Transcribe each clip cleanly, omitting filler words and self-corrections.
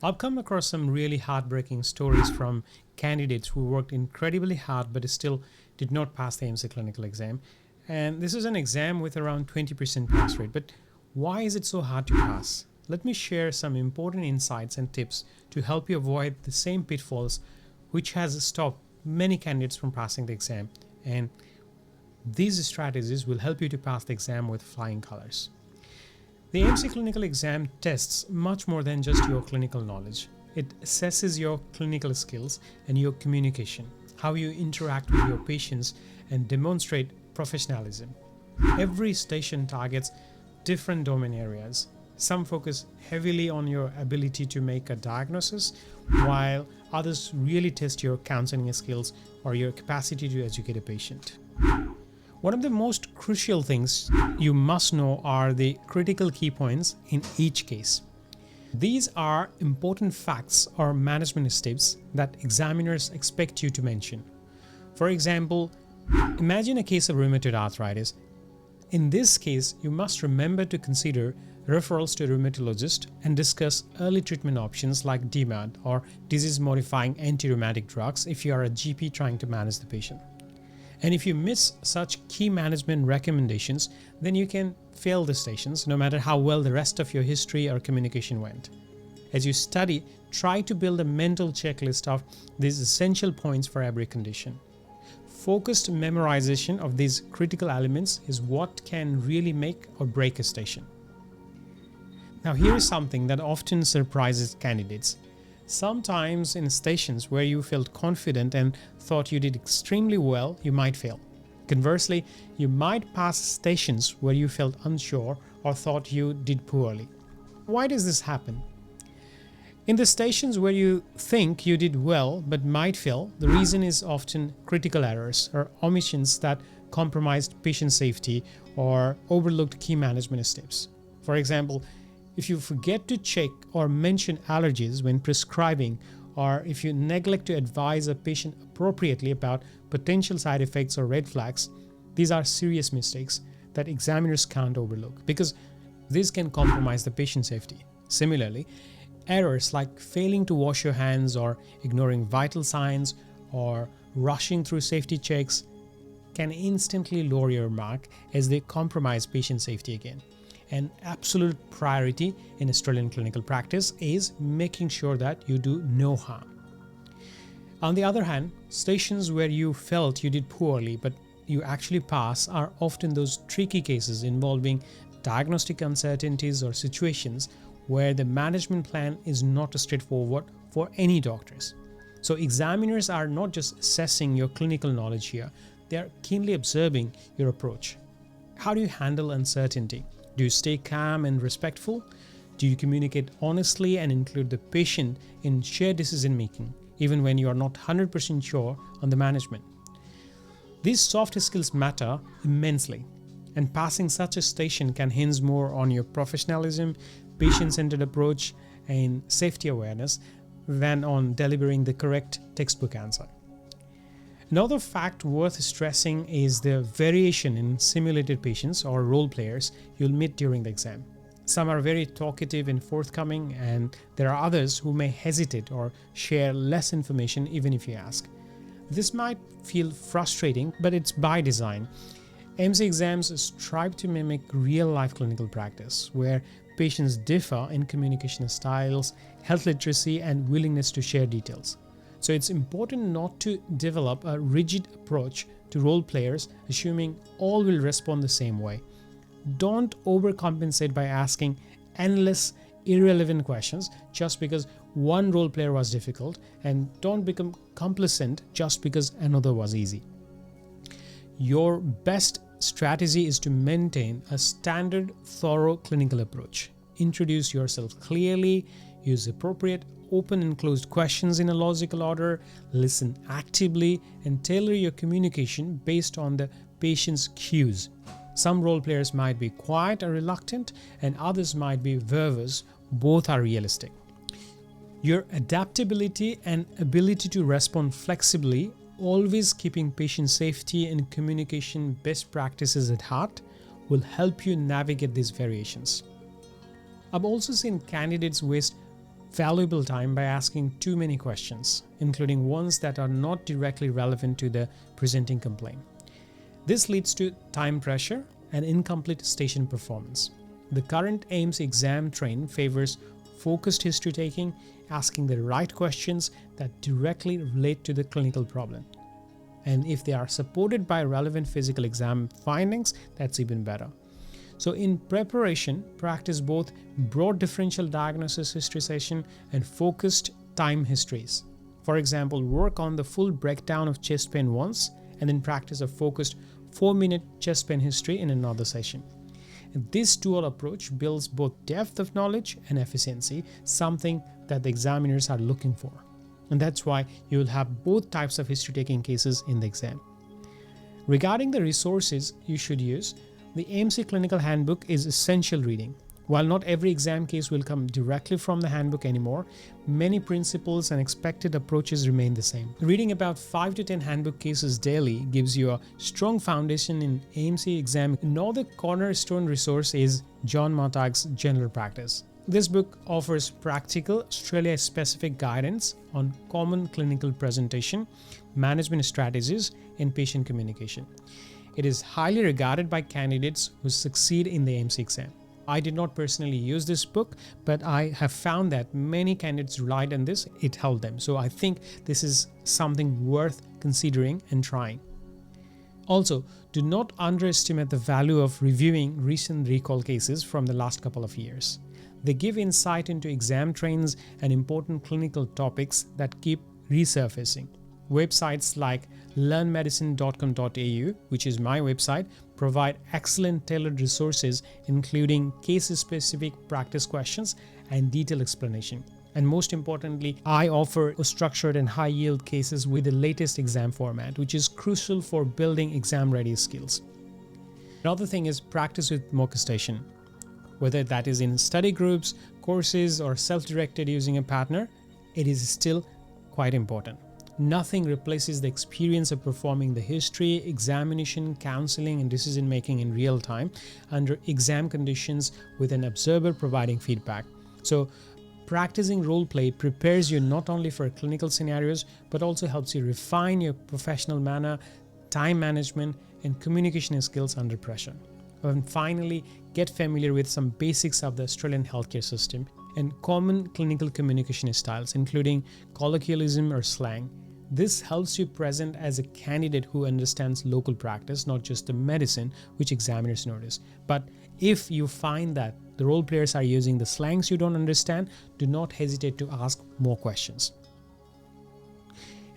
I've come across some really heartbreaking stories from candidates who worked incredibly hard but still did not pass the AMC Clinical Exam. And this is an exam with around 20% pass rate. But why is it so hard to pass? Let me share some important insights and tips to help you avoid the same pitfalls which has stopped many candidates from passing the exam. And these strategies will help you to pass the exam with flying colors. The AMC Clinical Exam tests much more than just your clinical knowledge. It assesses your clinical skills and your communication, how you interact with your patients, and demonstrate professionalism. Every station targets different domain areas. Some focus heavily on your ability to make a diagnosis, while others really test your counseling skills or your capacity to educate a patient. One of the most crucial things you must know are the critical key points in each case. These are important facts or management steps that examiners expect you to mention. For example, imagine a case of rheumatoid arthritis. In this case, you must remember to consider referrals to a rheumatologist and discuss early treatment options like DMARD or disease-modifying anti-rheumatic drugs if you are a GP trying to manage the patient. And if you miss such key management recommendations, then you can fail the stations no matter how well the rest of your history or communication went. As you study, try to build a mental checklist of these essential points for every condition. Focused memorization of these critical elements is what can really make or break a station. Now here is something that often surprises candidates. Sometimes in stations where you felt confident and thought you did extremely well, you might fail. Conversely, you might pass stations where you felt unsure or thought you did poorly. Why does this happen? In the stations where you think you did well but might fail, the reason is often critical errors or omissions that compromised patient safety or overlooked key management steps. For example, if you forget to check or mention allergies when prescribing, or if you neglect to advise a patient appropriately about potential side effects or red flags, these are serious mistakes that examiners can't overlook because this can compromise the patient safety. Similarly, errors like failing to wash your hands or ignoring vital signs or rushing through safety checks can instantly lower your mark as they compromise patient safety again. An absolute priority in Australian clinical practice is making sure that you do no harm. On the other hand, stations where you felt you did poorly but you actually pass are often those tricky cases involving diagnostic uncertainties or situations where the management plan is not straightforward for any doctors. So examiners are not just assessing your clinical knowledge here, they are keenly observing your approach. How do you handle uncertainty? Do you stay calm and respectful? Do you communicate honestly and include the patient in shared decision making, even when you are not 100% sure on the management? These soft skills matter immensely, and passing such a station can hinge more on your professionalism, patient-centered approach, and safety awareness than on delivering the correct textbook answer. Another fact worth stressing is the variation in simulated patients or role players you'll meet during the exam. Some are very talkative and forthcoming, and there are others who may hesitate or share less information even if you ask. This might feel frustrating, but it's by design. AMC exams strive to mimic real-life clinical practice, where patients differ in communication styles, health literacy, and willingness to share details. So it's important not to develop a rigid approach to role players, assuming all will respond the same way. Don't overcompensate by asking endless, irrelevant questions just because one role player was difficult, and don't become complacent just because another was easy. Your best strategy is to maintain a standard, thorough clinical approach. Introduce yourself clearly, use appropriate open and closed questions in a logical order, listen actively, and tailor your communication based on the patient's cues. Some role players might be quiet or reluctant, and others might be verbose. Both are realistic. Your adaptability and ability to respond flexibly, always keeping patient safety and communication best practices at heart, will help you navigate these variations. I've also seen candidates waste valuable time by asking too many questions, including ones that are not directly relevant to the presenting complaint. This leads to time pressure and incomplete station performance. The current AMC exam train favors focused history taking, asking the right questions that directly relate to the clinical problem. And if they are supported by relevant physical exam findings, that's even better. So in preparation, practice both broad differential diagnosis history session and focused time histories. For example, work on the full breakdown of chest pain once and then practice a focused 4-minute chest pain history in another session. And this dual approach builds both depth of knowledge and efficiency, something that the examiners are looking for. And that's why you will have both types of history taking cases in the exam. Regarding the resources you should use, the AMC Clinical Handbook is essential reading. While not every exam case will come directly from the handbook anymore, many principles and expected approaches remain the same. Reading about 5 to 10 handbook cases daily gives you a strong foundation in AMC exam. Another cornerstone resource is John Mottag's General Practice. This book offers practical, Australia-specific guidance on common clinical presentation, management strategies, and patient communication. It is highly regarded by candidates who succeed in the AMC exam. I did not personally use this book, but I have found that many candidates relied on this. It helped them. So I think this is something worth considering and trying. Also, do not underestimate the value of reviewing recent recall cases from the last couple of years. They give insight into exam trains and important clinical topics that keep resurfacing. Websites like learnmedicine.com.au, which is my website, provide excellent tailored resources including case-specific practice questions and detailed explanation. And most importantly, I offer structured and high-yield cases with the latest exam format, which is crucial for building exam-ready skills. Another thing is practice with mock station. Whether that is in study groups, courses, or self-directed using a partner, it is still quite important. Nothing replaces the experience of performing the history, examination, counseling, and decision making in real time under exam conditions with an observer providing feedback. So, practicing role play prepares you not only for clinical scenarios but also helps you refine your professional manner, time management, and communication skills under pressure. And finally, get familiar with some basics of the Australian healthcare system and common clinical communication styles, including colloquialism or slang. This helps you present as a candidate who understands local practice, not just the medicine, which examiners notice. But if you find that the role players are using the slangs you don't understand, do not hesitate to ask more questions.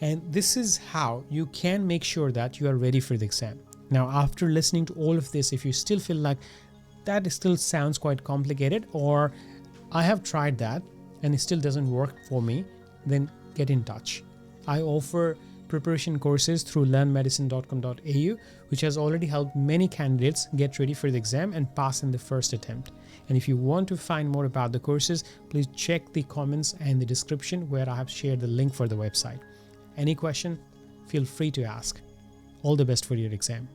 And this is how you can make sure that you are ready for the exam. Now, after listening to all of this, if you still feel like that still sounds quite complicated, or I have tried that and it still doesn't work for me, then get in touch. I offer preparation courses through learnmedicine.com.au, which has already helped many candidates get ready for the exam and pass in the first attempt. And if you want to find more about the courses, please check the comments and the description where I have shared the link for the website. Any question, feel free to ask. All the best for your exam.